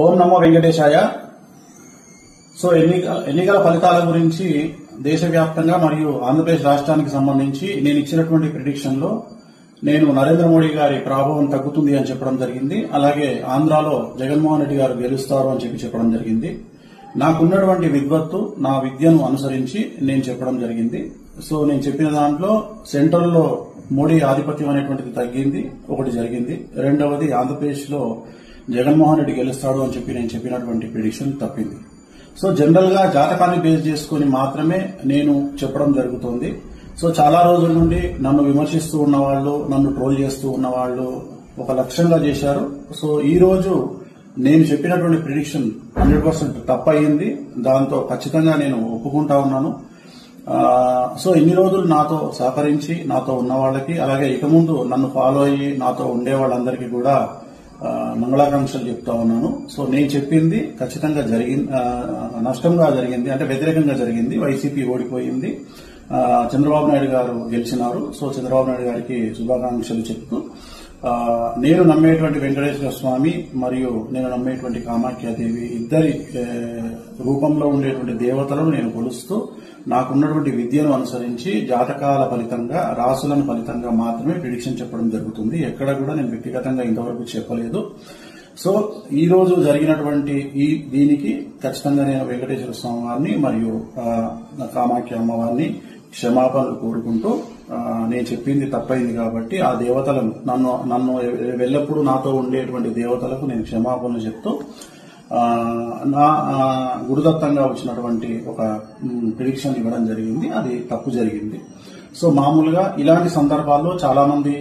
ఓం నమో వెంకటేశాయ. So ఎన్నికల ఫలితాల గురించి దేశవ్యాప్తంగా మరియు ఆంధ్రప్రదేశ్ రాష్ట్రానికి సంబంధించి నేను ఇచ్చినటువంటి ప్రిడిక్షన్ లో నేను నరేంద్ర మోడీ గారి ప్రభావం తగ్గుతుంది అని చెప్పడం జరిగింది. అలాగే ఆంధ్రాలో జగన్మోహన్ రెడ్డి గారు గెలుస్తారు అని చెప్పడం జరిగింది. నాకున్నటువంటి విద్వత్తు, నా విద్యను అనుసరించి నేను చెప్పడం జరిగింది. సో నేను చెప్పిన దాంట్లో సెంట్రల్ లో మోడీ ఆధిపత్యం అనేటువంటిది తగ్గింది, ఒకటి జరిగింది. రెండవది ఆంధ్రప్రదేశ్ లో జగన్మోహన్ రెడ్డి గెలుస్తాడు అని నేను చెప్పినటువంటి ప్రిడిక్షన్ తప్పింది. సో జనరల్ గా జాతకాన్ని బేస్ చేసుకుని మాత్రమే నేను చెప్పడం జరుగుతోంది. సో చాలా రోజుల నుండి నన్ను విమర్శిస్తూ ఉన్నవాళ్లు, నన్ను ట్రోల్ చేస్తూ ఉన్నవాళ్లు ఒక లక్ష్యంగా చేశారు. సో ఈ రోజు నేను చెప్పినటువంటి ప్రిడిక్షన్ 100% తప్పయింది. దాంతో ఖచ్చితంగా నేను ఒప్పుకుంటా ఉన్నాను. సో ఇన్ని రోజులు నాతో సహకరించి నాతో ఉన్న వాళ్ళకి, అలాగే ఇక ముందు నన్ను ఫాలో అయ్యి నాతో ఉండే వాళ్ళందరికీ కూడా మంగళాకాంక్షలు చెప్తా ఉన్నాను. సో నేను చెప్పింది ఖచ్చితంగా నష్టంగా జరిగింది, అంటే వ్యతిరేకంగా జరిగింది. వైసీపీ ఓడిపోయింది, చంద్రబాబు నాయుడు గారు గెలిచినారు. సో చంద్రబాబు నాయుడు గారికి శుభాకాంక్షలు చెప్తూ నేను నమ్మేటువంటి వెంకటేశ్వర స్వామి మరియు నేను నమ్మేటువంటి కామాఖ్యాదేవి ఇద్దరి రూపంలో ఉండేటువంటి దేవతలను నేను కొలుస్తూ నాకున్నటువంటి విద్యను అనుసరించి జాతకాల ఫలితంగా, రాసులను ఫలితంగా మాత్రమే ప్రిడిక్షన్ చెప్పడం జరుగుతుంది. ఎక్కడ కూడా నేను వ్యక్తిగతంగా ఇంతవరకు చెప్పలేదు. సో ఈ రోజు జరిగినటువంటి దీనికి ఖచ్చితంగా నేను వెంకటేశ్వర స్వామి వారిని మరియు కామాఖ్య అమ్మవారిని క్షమాపణలు కోరుకుంటూ, నేను చెప్పింది తప్పైంది కాబట్టి ఆ దేవతలను నన్ను ఎల్లప్పుడూ నాతో ఉండేటువంటి దేవతలకు నేను క్షమాపణలు చెప్తూ నా గురుదత్తంగా వచ్చినటువంటి ఒక ప్రిడిక్షన్ ఇవ్వడం జరిగింది. అది తప్పు జరిగింది. సో మామూలుగా ఇలాంటి సందర్భాల్లో చాలా మంది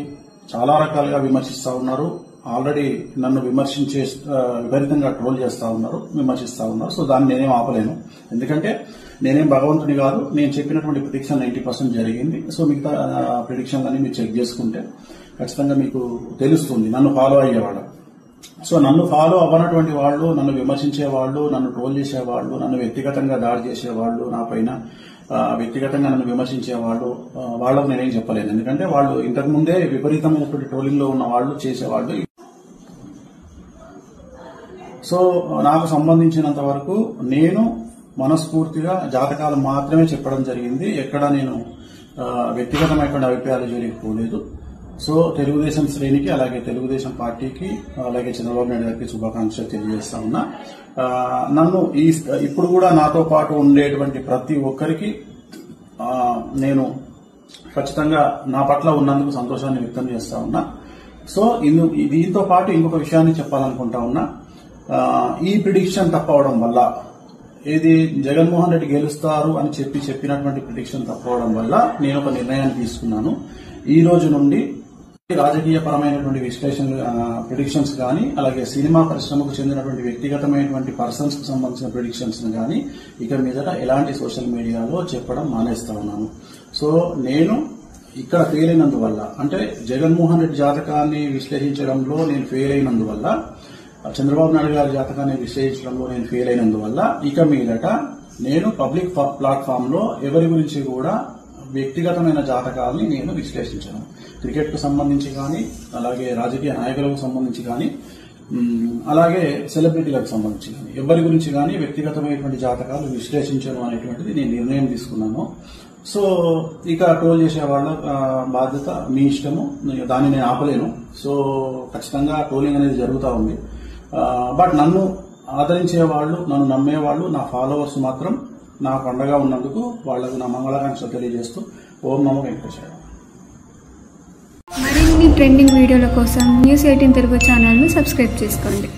చాలా రకాలుగా విమర్శిస్తా ఉన్నారు. ఆల్రెడీ నన్ను విపరీతంగా ట్రోల్ చేస్తా ఉన్నారు, విమర్శిస్తా ఉన్నారు. సో దాన్ని నేనేం ఆపలేను, ఎందుకంటే నేనేం భగవంతుని కాదు. నేను చెప్పినటువంటి ప్రిడిక్షన్ 90% జరిగింది. సో మిగతా ప్రిడిక్షన్లన్నీ మీరు చెక్ చేసుకుంటే ఖచ్చితంగా మీకు తెలుస్తుంది నన్ను ఫాలో అయ్యేవాళ్ళు. సో నన్ను ఫాలో అవ్వనటువంటి వాళ్ళు, నన్ను విమర్శించే వాళ్ళు, నన్ను ట్రోల్ చేసేవాళ్ళు, నన్ను వ్యక్తిగతంగా దాడి చేసేవాళ్ళు, నా పైన వ్యక్తిగతంగా నన్ను విమర్శించేవాళ్ళు, వాళ్ళకు నేనేం చెప్పలేను. ఎందుకంటే వాళ్ళు ఇంతకుముందే విపరీతమైనటువంటి ట్రోలింగ్ లో ఉన్న వాళ్ళు, చేసేవాళ్ళు. సో నాకు సంబంధించినంత వరకు నేను మనస్ఫూర్తిగా జాతకాలు మాత్రమే చెప్పడం జరిగింది. ఎక్కడ నేను వ్యక్తిగతమైనటువంటి అభిప్రాయాలు జరగకపోలేదు. సో తెలుగుదేశం శ్రేణికి, అలాగే తెలుగుదేశం పార్టీకి, అలాగే చంద్రబాబు నాయుడు గారికి శుభాకాంక్షలు తెలియజేస్తా ఉన్నా. నన్ను ఇప్పుడు కూడా నాతో పాటు ఉండేటువంటి ప్రతి ఒక్కరికి నేను ఖచ్చితంగా నా పట్ల ఉన్నందుకు సంతోషాన్ని వ్యక్తం చేస్తా ఉన్నా. సో దీంతో పాటు ఇంకొక విషయాన్ని చెప్పాలనుకుంటా ఉన్నా. ఈ ప్రిడిక్షన్ తప్పవడం వల్ల, ఏది జగన్మోహన్ రెడ్డి గెలుస్తారు అని చెప్పినటువంటి ప్రిడిక్షన్ తప్పవడం వల్ల నేను ఒక నిర్ణయాన్ని తీసుకున్నాను. ఈ రోజు నుండి రాజకీయ పరమైనటువంటి ప్రిడిక్షన్స్ కానీ, అలాగే సినిమా పరిశ్రమకు చెందినటువంటి వ్యక్తిగతమైనటువంటి పర్సన్స్ కు సంబంధించిన ప్రిడిక్షన్స్ కానీ ఇక మీదట ఎలాంటి సోషల్ మీడియాలో చెప్పడం మానేస్తా ఉన్నాను. సో నేను ఇక్కడ ఫెయిల్ అయినందువల్ల, అంటే జగన్మోహన్ రెడ్డి జాతకాన్ని విశ్లేషించడంలో నేను ఫెయిల్ అయినందువల్ల, చంద్రబాబు నాయుడు గారి జాతకాన్ని విశ్లేషించడంలో నేను ఫెయిల్ అయినందువల్ల ఇక మీదట నేను పబ్లిక్ ప్లాట్ఫామ్ లో ఎవరి గురించి కూడా వ్యక్తిగతమైన జాతకాలని నేను విశ్లేషించాను. క్రికెట్ కు సంబంధించి కానీ, అలాగే రాజకీయ నాయకులకు సంబంధించి కానీ, అలాగే సెలబ్రిటీలకు సంబంధించి కానీ, ఎవరి గురించి కానీ వ్యక్తిగతమైనటువంటి జాతకాలు విశ్లేషించడం అనేటువంటిది నేను నిర్ణయం తీసుకున్నాను. సో ఇక ట్రోల్ చేసే వాళ్ళ బాధ్యత మీ ఇష్టము, దాన్ని నేను ఆపలేను. సో ఖచ్చితంగా ట్రోలింగ్ అనేది జరుగుతూ ఉంది. బట్ నన్ను ఆదరించే వాళ్ళు, నన్ను నమ్మేవాళ్ళు, నా ఫాలోవర్స్ మాత్రం నాకు అండగా ఉన్నందుకు వాళ్లకు నా మంగళాకాంక్షలు తెలియజేస్తూ ఓం నమో వెంకటేశాయ. మరిన్ని ట్రెండింగ్ వీడియోల కోసం న్యూస్ 18 తెలుగు ఛానల్ను సబ్స్క్రైబ్ చేసుకోండి.